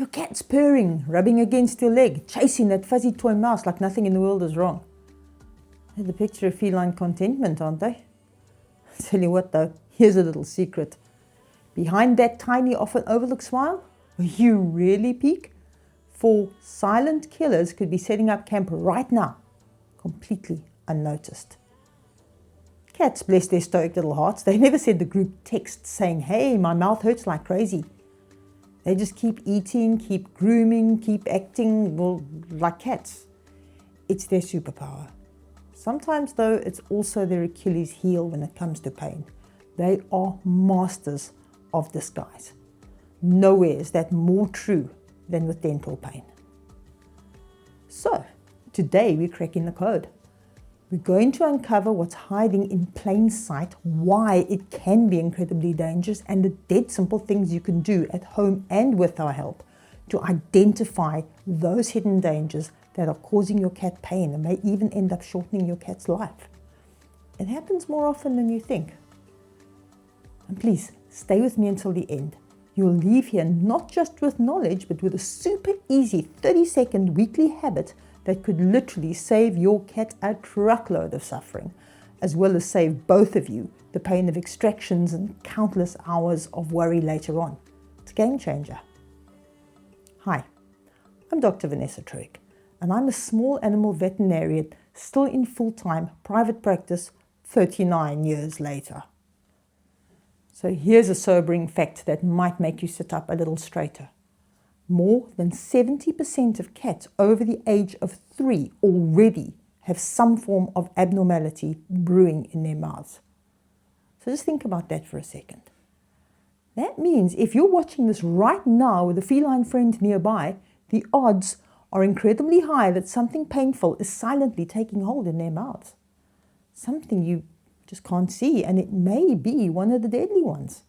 Your cat's purring, rubbing against your leg, chasing that fuzzy toy mouse like nothing in the world is wrong. They're the picture of feline contentment, aren't they? I'll tell you what though, here's a little secret. Behind that tiny, often overlooked smile, will you really peek? 4 silent killers could be setting up camp right now, completely unnoticed. Cats, bless their stoic little hearts, they never send the group text saying, "Hey, my mouth hurts like crazy." They just keep eating, keep grooming, keep acting, well, like cats. It's their superpower. Sometimes, though, it's also their Achilles heel when it comes to pain. They are masters of disguise. Nowhere is that more true than with dental pain. So, today we're cracking the code. We're going to uncover what's hiding in plain sight, why it can be incredibly dangerous, and the dead simple things you can do at home and with our help to identify those hidden dangers that are causing your cat pain and may even end up shortening your cat's life. It happens more often than you think. And please, stay with me until the end. You'll leave here not just with knowledge, but with a super easy 30-second weekly habit that could literally save your cat a truckload of suffering, as well as save both of you the pain of extractions and countless hours of worry later on. It's a game changer. Hi, I'm Dr. Vanessa Troek, and I'm a small animal veterinarian still in full-time private practice 39 years later. So here's a sobering fact that might make you sit up a little straighter. More than 70% of cats over the age of 3 already have some form of abnormality brewing in their mouths. So just think about that for a second. That means if you're watching this right now with a feline friend nearby, the odds are incredibly high that something painful is silently taking hold in their mouths. Something you just can't see, and it may be one of the deadly ones.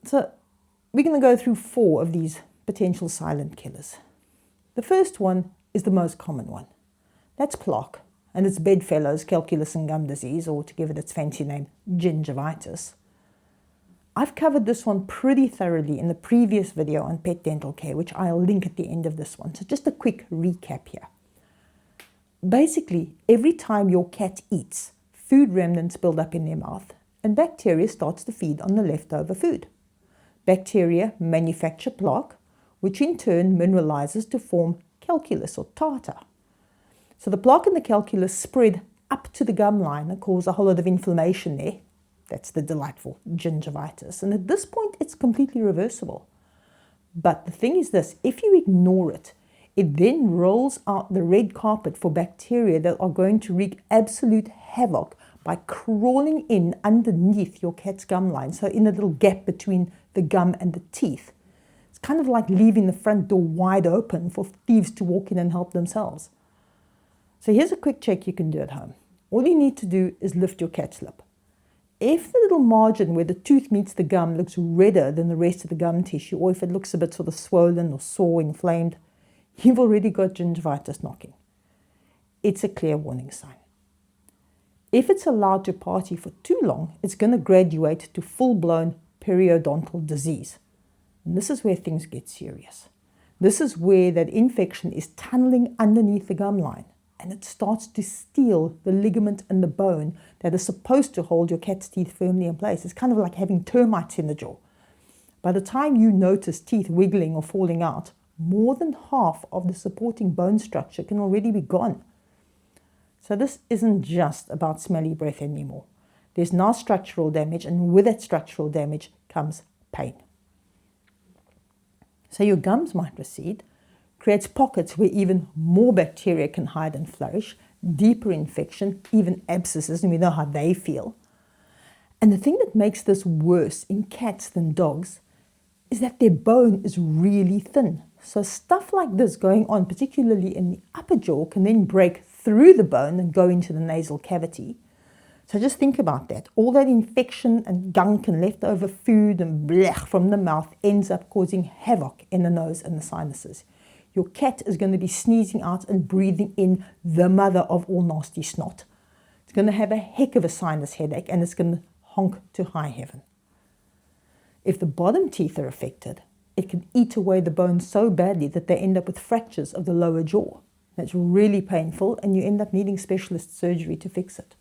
So we're going to go through 4 of these potential silent killers. The first one is the most common one. That's plaque, and it's bedfellows, calculus and gum disease, or to give it its fancy name, gingivitis. I've covered this one pretty thoroughly in the previous video on pet dental care, which I'll link at the end of this one. So just a quick recap here. Basically, every time your cat eats, food remnants build up in their mouth, and bacteria starts to feed on the leftover food. Bacteria manufacture plaque, which in turn mineralizes to form calculus or tartar. So the plaque and the calculus spread up to the gum line and cause a whole lot of inflammation there. That's the delightful gingivitis. And at this point, it's completely reversible. But the thing is this, if you ignore it, it then rolls out the red carpet for bacteria that are going to wreak absolute havoc by crawling in underneath your cat's gum line, so in a little gap between the gum and the teeth. It's kind of like leaving the front door wide open for thieves to walk in and help themselves. So here's a quick check you can do at home. All you need to do is lift your cat's lip. If the little margin where the tooth meets the gum looks redder than the rest of the gum tissue, or if it looks a bit sort of swollen or sore, inflamed, you've already got gingivitis knocking. It's a clear warning sign. If it's allowed to party for too long, it's going to graduate to full-blown periodontal disease. And this is where things get serious. This is where that infection is tunneling underneath the gum line, and it starts to steal the ligament and the bone that is supposed to hold your cat's teeth firmly in place. It's kind of like having termites in the jaw. By the time you notice teeth wiggling or falling out, more than half of the supporting bone structure can already be gone. So this isn't just about smelly breath anymore. There's now structural damage, and with that structural damage comes pain. So your gums might recede, creates pockets where even more bacteria can hide and flourish, deeper infection, even abscesses, and we know how they feel. And the thing that makes this worse in cats than dogs is that their bone is really thin. So stuff like this going on, particularly in the upper jaw, can then break through the bone and go into the nasal cavity. So just think about that. All that infection and gunk and leftover food and blech from the mouth ends up causing havoc in the nose and the sinuses. Your cat is going to be sneezing out and breathing in the mother of all nasty snot. It's going to have a heck of a sinus headache, and it's going to honk to high heaven. If the bottom teeth are affected, It can eat away the bone so badly that they end up with fractures of the lower jaw. That's really painful, and you end up needing specialist surgery to fix it.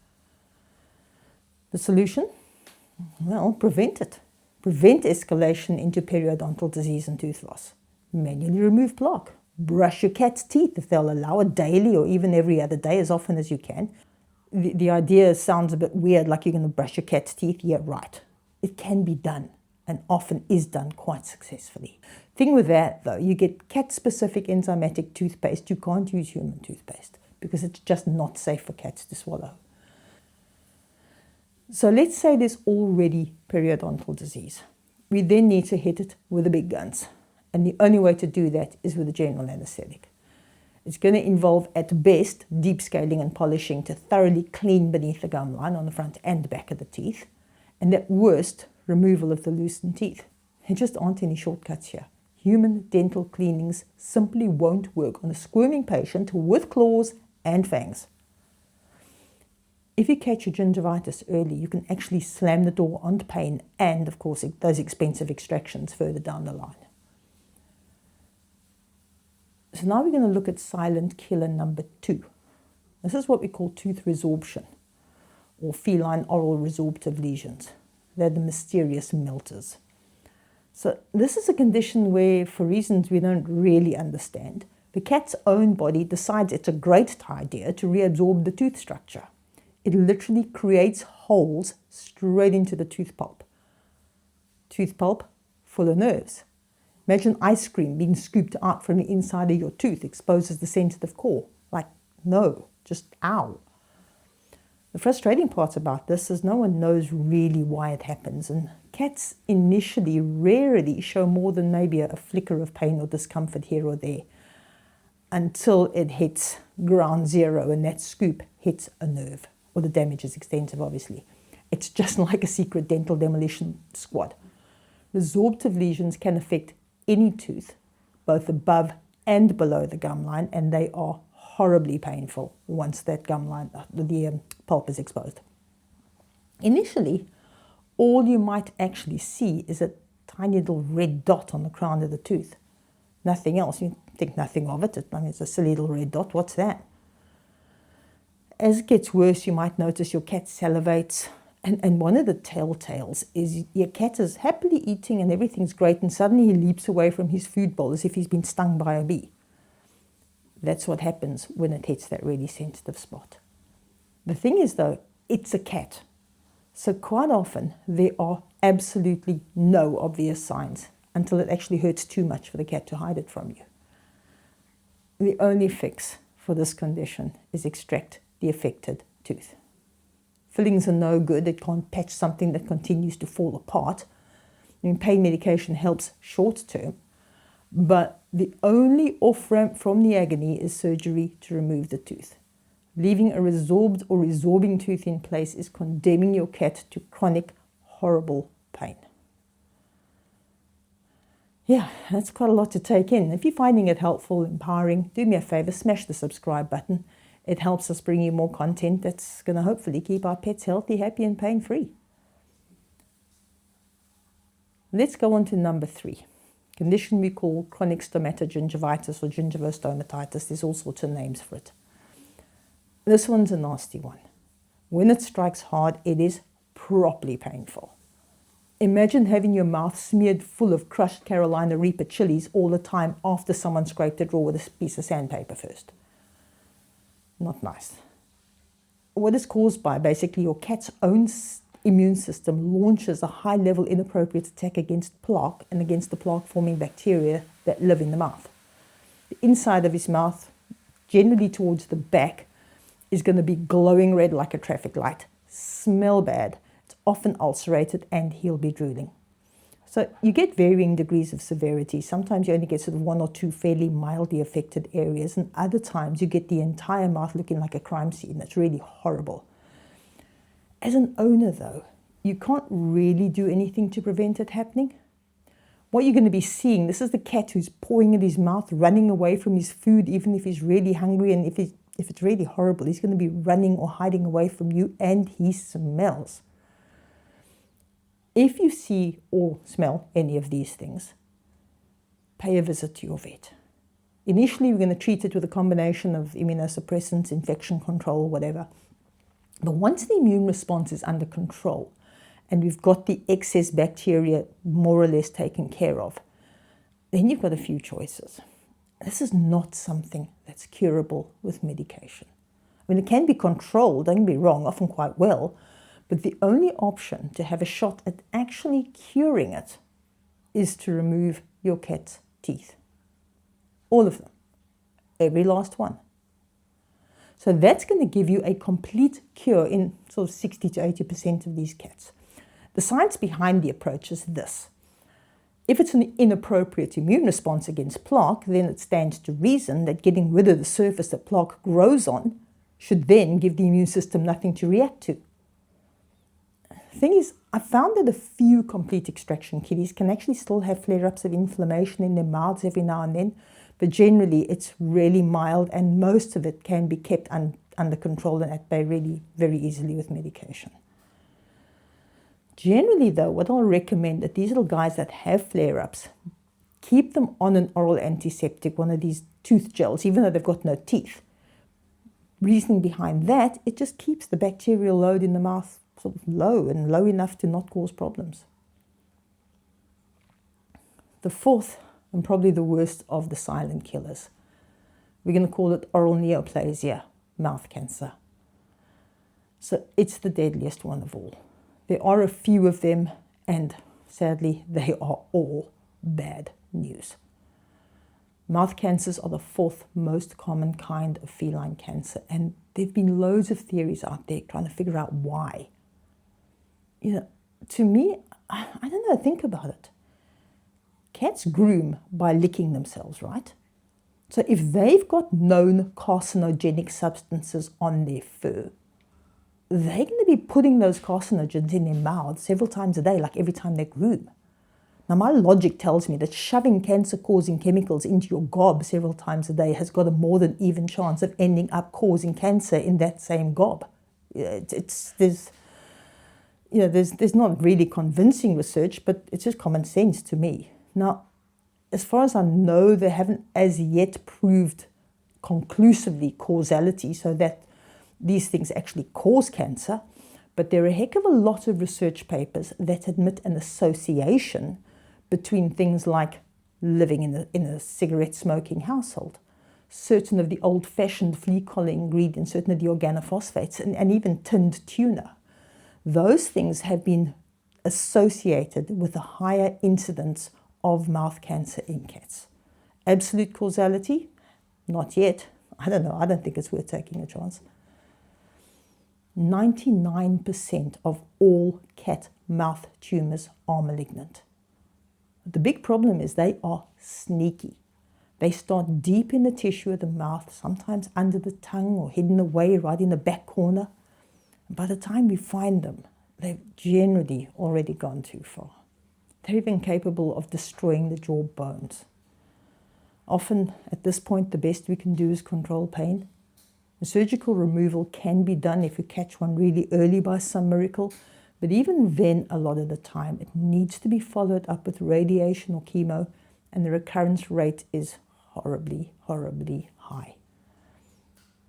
The solution? Well, prevent it. Prevent escalation into periodontal disease and tooth loss. Manually remove plaque. Brush your cat's teeth if they'll allow it daily or even every other day, as often as you can. The idea sounds a bit weird, like you're going to brush your cat's teeth. Yeah, right. It can be done, and often is done quite successfully. Thing with that, though, you get cat-specific enzymatic toothpaste. You can't use human toothpaste because it's just not safe for cats to swallow. So let's say there's already periodontal disease. We then need to hit it with the big guns. And the only way to do that is with a general anesthetic. It's going to involve, at best, deep scaling and polishing to thoroughly clean beneath the gum line on the front and back of the teeth. And at worst, removal of the loosened teeth. There just aren't any shortcuts here. Human dental cleanings simply won't work on a squirming patient with claws and fangs. If you catch your gingivitis early, you can actually slam the door on pain and, of course, those expensive extractions further down the line. So now we're going to look at silent killer number 2. This is what we call tooth resorption, or feline oral resorptive lesions. They're the mysterious melters. So this is a condition where, for reasons we don't really understand, the cat's own body decides it's a great idea to reabsorb the tooth structure. It literally creates holes straight into the tooth pulp. Tooth pulp full of nerves. Imagine ice cream being scooped out from the inside of your tooth, exposes the sensitive core. Like, no, just ow. The frustrating part about this is no one knows really why it happens, and cats initially rarely show more than maybe a flicker of pain or discomfort here or there, until it hits ground zero and that scoop hits a nerve, or the damage is extensive, obviously. It's just like a secret dental demolition squad. Resorptive lesions can affect any tooth, both above and below the gum line, and they are horribly painful once that gum line, the pulp is exposed. Initially, all you might actually see is a tiny little red dot on the crown of the tooth. Nothing else. You think nothing of it. I mean, it's a silly little red dot. What's that? As it gets worse, you might notice your cat salivates. And one of the telltales is your cat is happily eating and everything's great, and suddenly he leaps away from his food bowl as if he's been stung by a bee. That's what happens when it hits that really sensitive spot. The thing is, though, it's a cat. So quite often there are absolutely no obvious signs until it actually hurts too much for the cat to hide it from you. The only fix for this condition is extract the affected tooth. Fillings are no good. It can't patch something that continues to fall apart. I mean, pain medication helps short term, but the only off-ramp from the agony is surgery to remove the tooth. Leaving a resorbed or resorbing tooth in place is condemning your cat to chronic, horrible pain. Yeah, that's quite a lot to take in. If you're finding it helpful, empowering, do me a favor, smash the subscribe button. It helps us bring you more content that's going to hopefully keep our pets healthy, happy, and pain-free. Let's go on to number 3. Condition we call chronic stomatogingivitis or gingivostomatitis. There's all sorts of names for it. This one's a nasty one. When it strikes hard, it is properly painful. Imagine having your mouth smeared full of crushed Carolina Reaper chilies all the time after someone scraped it raw with a piece of sandpaper first. Not nice. What is caused by? Basically, your cat's own immune system launches a high-level inappropriate attack against plaque and against the plaque-forming bacteria that live in the mouth. The inside of his mouth, generally towards the back, is going to be glowing red like a traffic light, smell bad, it's often ulcerated, and he'll be drooling. So you get varying degrees of severity. Sometimes you only get sort of 1 or 2 fairly mildly affected areas, and other times you get the entire mouth looking like a crime scene. That's really horrible. As an owner, though, you can't really do anything to prevent it happening. What you're going to be seeing, this is the cat who's pawing at his mouth, running away from his food, even if he's really hungry, and if it's really horrible, he's going to be running or hiding away from you, and he smells. If you see or smell any of these things, pay a visit to your vet. Initially, we're going to treat it with a combination of immunosuppressants, infection control, whatever. But once the immune response is under control and we've got the excess bacteria more or less taken care of, then you've got a few choices. This is not something that's curable with medication. I mean, it can be controlled, don't get me wrong, often quite well, but the only option to have a shot at actually curing it is to remove your cat's teeth. All of them. Every last one. So that's going to give you a complete cure in sort of 60 to 80% of these cats. The science behind the approach is this. If it's an inappropriate immune response against plaque, then it stands to reason that getting rid of the surface that plaque grows on should then give the immune system nothing to react to. The thing is, I found that a few complete extraction kitties can actually still have flare-ups of inflammation in their mouths every now and then, but generally it's really mild and most of it can be kept under control and at bay really very easily with medication. Generally though, what I'll recommend that these little guys that have flare-ups, keep them on an oral antiseptic, one of these tooth gels, even though they've got no teeth. Reasoning behind that, it just keeps the bacterial load in the mouth sort of low and low enough to not cause problems. The fourth and probably the worst of the silent killers, we're going to call it oral neoplasia, mouth cancer. So it's the deadliest one of all. There are a few of them and sadly they are all bad news. Mouth cancers are the fourth most common kind of feline cancer, and there have been loads of theories out there trying to figure out why. You know, to me, I don't know, think about it. Cats groom by licking themselves, right? So if they've got known carcinogenic substances on their fur, they're going to be putting those carcinogens in their mouths several times a day, like every time they groom. Now, my logic tells me that shoving cancer-causing chemicals into your gob several times a day has got a more than even chance of ending up causing cancer in that same gob. There's not really convincing research, but it's just common sense to me. Now, as far as I know, they haven't as yet proved conclusively causality so that these things actually cause cancer, but there are a heck of a lot of research papers that admit an association between things like living in a cigarette-smoking household, certain of the old-fashioned flea-collar ingredients, certain of the organophosphates, and even tinned tuna. Those things have been associated with a higher incidence of mouth cancer in cats. Absolute causality? Not yet. I don't know. I don't think it's worth taking a chance. 99% of all cat mouth tumors are malignant. The big problem is they are sneaky. They start deep in the tissue of the mouth, sometimes under the tongue or hidden away right in the back corner. By the time we find them, they've generally already gone too far. They're even capable of destroying the jaw bones. Often, at this point, the best we can do is control pain. The surgical removal can be done if you catch one really early by some miracle, but even then, a lot of the time, it needs to be followed up with radiation or chemo, and the recurrence rate is horribly, horribly high.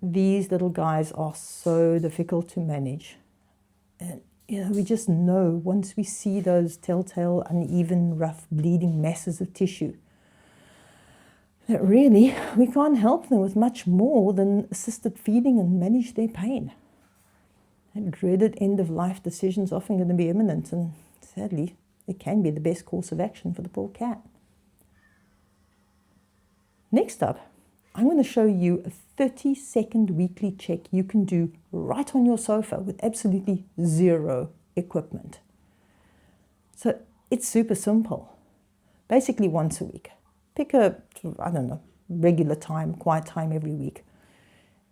These little guys are so difficult to manage. And, we just know once we see those telltale, uneven, rough, bleeding masses of tissue, that really we can't help them with much more than assisted feeding and manage their pain. That dreaded end-of-life decision is often going to be imminent, and sadly, it can be the best course of action for the poor cat. Next up, I'm going to show you a 30-second weekly check you can do right on your sofa with absolutely zero equipment. So it's super simple. Basically once a week. Pick a, regular time, quiet time every week.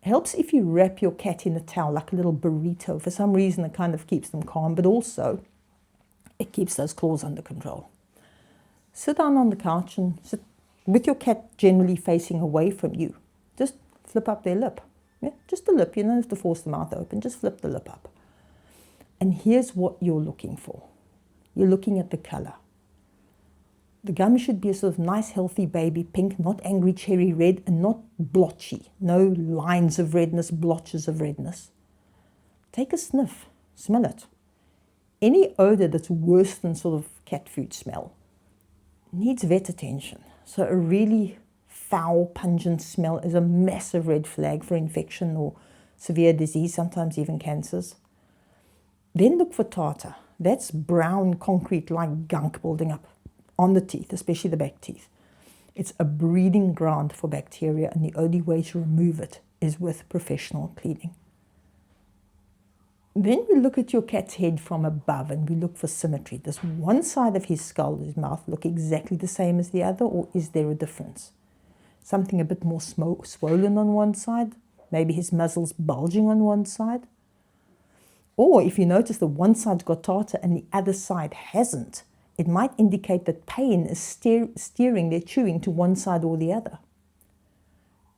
It helps if you wrap your cat in a towel like a little burrito. For some reason it kind of keeps them calm, but also it keeps those claws under control. Sit down on the couch and sit with your cat generally facing away from you. Just flip up their lip. Yeah, just the lip. You don't have to force the mouth open. Just flip the lip up. And here's what you're looking for. You're looking at the color. The gum should be a sort of nice, healthy baby pink, not angry cherry red, and not blotchy. No lines of redness, blotches of redness. Take a sniff, smell it. Any odor that's worse than sort of cat food smell needs vet attention. So a really foul, pungent smell is a massive red flag for infection or severe disease, sometimes even cancers. Then look for tartar. That's brown concrete like gunk building up on the teeth, especially the back teeth. It's a breeding ground for bacteria, and the only way to remove it is with professional cleaning. Then we look at your cat's head from above and we look for symmetry. Does one side of his skull, his mouth, look exactly the same as the other, or is there a difference? Something a bit more swollen on one side, maybe his muzzle's bulging on one side. Or if you notice that one side's got tartar and the other side hasn't, it might indicate that pain is steering their chewing to one side or the other.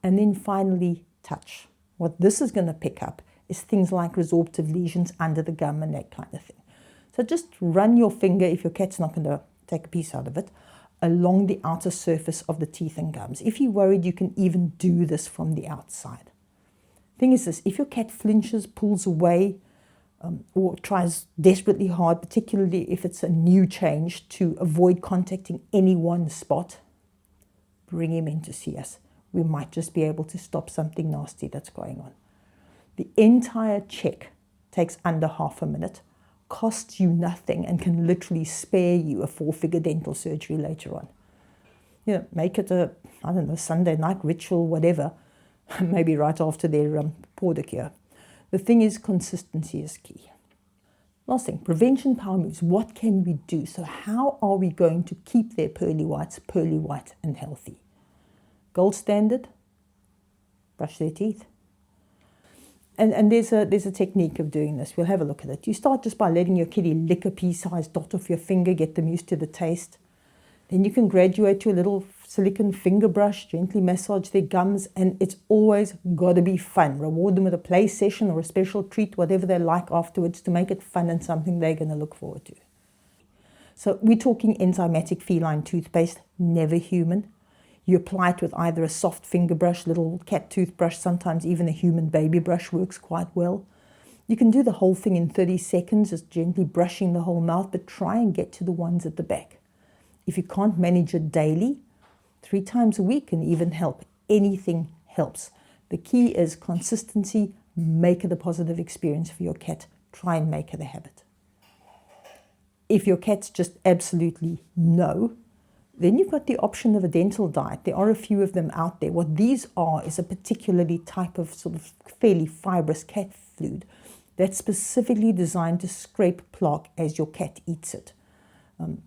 And then finally, touch. What this is going to pick up is things like resorptive lesions under the gum and that kind of thing. So just run your finger, if your cat's not going to take a piece out of it, along the outer surface of the teeth and gums. If you're worried, you can even do this from the outside. Thing is this, if your cat flinches, pulls away, or tries desperately hard, particularly if it's a new change, to avoid contacting any one spot, bring him in to see us. We might just be able to stop something nasty that's going on. The entire check takes under half a minute, costs you nothing, and can literally spare you a 4-figure dental surgery later on. You know, make it a, I don't know, Sunday night ritual, whatever, maybe right after their pedicure. The thing is, consistency is key. Last thing, prevention power moves. What can we do? So how are we going to keep their pearly whites pearly white and healthy? Gold standard, brush their teeth. And there's a technique of doing this. We'll have a look at it. You start just by letting your kitty lick a pea-sized dot off your finger, get them used to the taste. Then you can graduate to a little silicone finger brush, gently massage their gums, and it's always got to be fun. Reward them with a play session or a special treat, whatever they like afterwards, to make it fun and something they're going to look forward to. So we're talking enzymatic feline toothpaste, never human. You apply it with either a soft finger brush, little cat toothbrush, sometimes even a human baby brush works quite well. You can do the whole thing in 30 seconds, just gently brushing the whole mouth, but try and get to the ones at the back. If you can't manage it daily, 3 times a week can even help. Anything helps. The key is consistency. Make it a positive experience for your cat. Try and make it a habit. If your cat's just absolutely no, then you've got the option of a dental diet. There are a few of them out there. What these are is a particularly type of sort of fairly fibrous cat food that's specifically designed to scrape plaque as your cat eats it.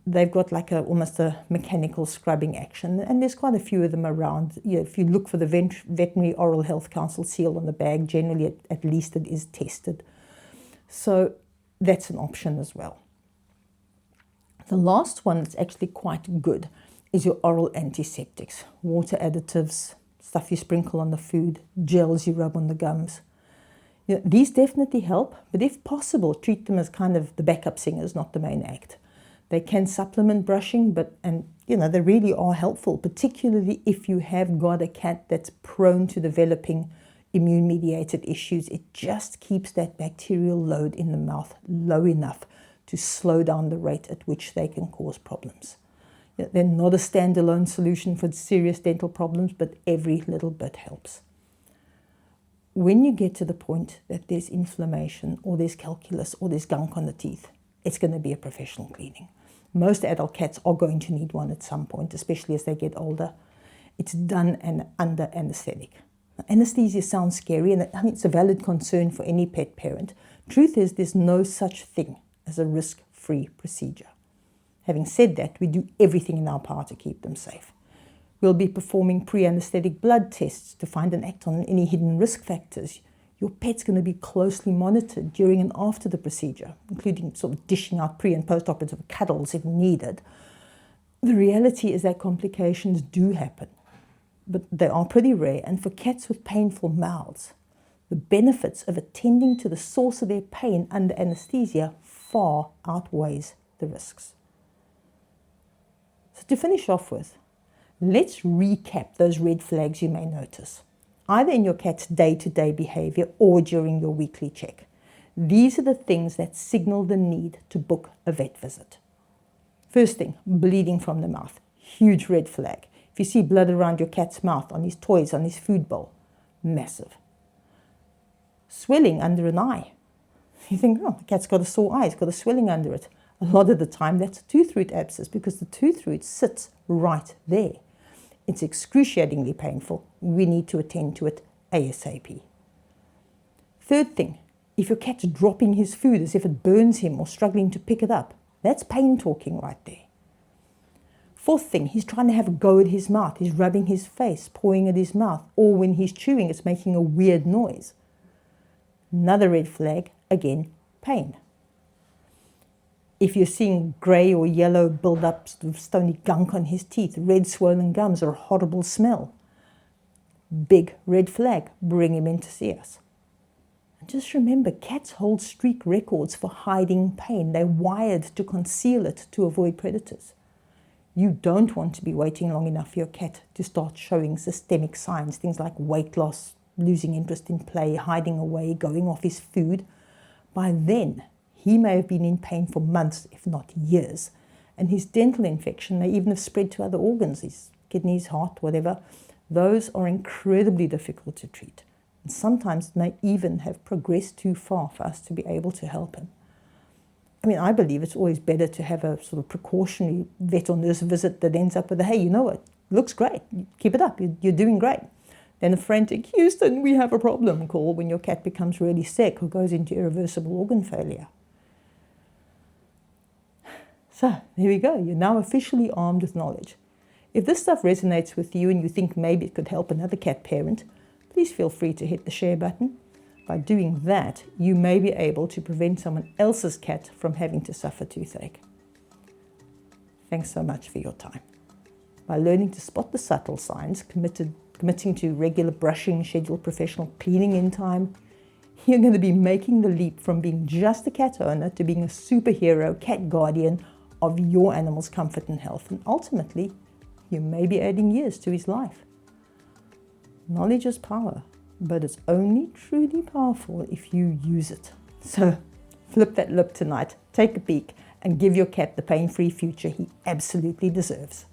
They've got like almost a mechanical scrubbing action, and there's quite a few of them around. You know, if you look for the Veterinary Oral Health Council seal on the bag, generally at least it is tested. So that's an option as well. The last one that's actually quite good is your oral antiseptics, water additives, stuff you sprinkle on the food, gels you rub on the gums. You know, these definitely help, but if possible, treat them as kind of the backup singers, not the main act. They can supplement brushing, they really are helpful, particularly if you have got a cat that's prone to developing immune-mediated issues. It just keeps that bacterial load in the mouth low enough to slow down the rate at which they can cause problems. They're not a standalone solution for serious dental problems, but every little bit helps. When you get to the point that there's inflammation or there's calculus or there's gunk on the teeth, it's going to be a professional cleaning. Most adult cats are going to need one at some point, especially as they get older. It's done under anesthetic. Now, anesthesia sounds scary, and it's a valid concern for any pet parent. Truth is, there's no such thing as a risk-free procedure. Having said that, we do everything in our power to keep them safe. We'll be performing pre-anesthetic blood tests to find and act on any hidden risk factors. Your pet's going to be closely monitored during and after the procedure, including sort of dishing out pre- and post-operative cuddles if needed. The reality is that complications do happen, but they are pretty rare, and for cats with painful mouths, the benefits of attending to the source of their pain under anesthesia far outweighs the risks. So to finish off with, let's recap those red flags you may notice, either in your cat's day-to-day behavior or during your weekly check. These are the things that signal the need to book a vet visit. First thing, bleeding from the mouth. Huge red flag. If you see blood around your cat's mouth, on his toys, on his food bowl, massive. Swelling under an eye. You think, oh, the cat's got a sore eye, it's got a swelling under it. A lot of the time that's a tooth root abscess because the tooth root sits right there. It's excruciatingly painful. We need to attend to it ASAP. Third thing, if your cat's dropping his food as if it burns him or struggling to pick it up, that's pain talking right there. Fourth thing, he's trying to have a go at his mouth. He's rubbing his face, pawing at his mouth, or when he's chewing, it's making a weird noise. Another red flag, again, pain. If you're seeing grey or yellow build-up of stony gunk on his teeth, red swollen gums, or a horrible smell, big red flag, bring him in to see us. And just remember, cats hold streak records for hiding pain. They're wired to conceal it to avoid predators. You don't want to be waiting long enough for your cat to start showing systemic signs, things like weight loss, losing interest in play, hiding away, going off his food. By then, he may have been in pain for months, if not years, and his dental infection may even have spread to other organs, his kidneys, heart, whatever. Those are incredibly difficult to treat, and sometimes may even have progressed too far for us to be able to help him. I mean, I believe it's always better to have a sort of precautionary vet or nurse visit that ends up with a, hey, you know what, looks great, keep it up, you're doing great. Then a frantic, Houston, we have a problem call when your cat becomes really sick or goes into irreversible organ failure. So there we go, you're now officially armed with knowledge. If this stuff resonates with you and you think maybe it could help another cat parent, please feel free to hit the share button. By doing that, you may be able to prevent someone else's cat from having to suffer toothache. Thanks so much for your time. By learning to spot the subtle signs, committing to regular brushing, scheduled professional cleaning in time, you're going to be making the leap from being just a cat owner to being a superhero cat guardian of your animal's comfort and health. And ultimately, you may be adding years to his life. Knowledge is power, but it's only truly powerful if you use it. So flip that lip tonight, take a peek, and give your cat the pain-free future he absolutely deserves.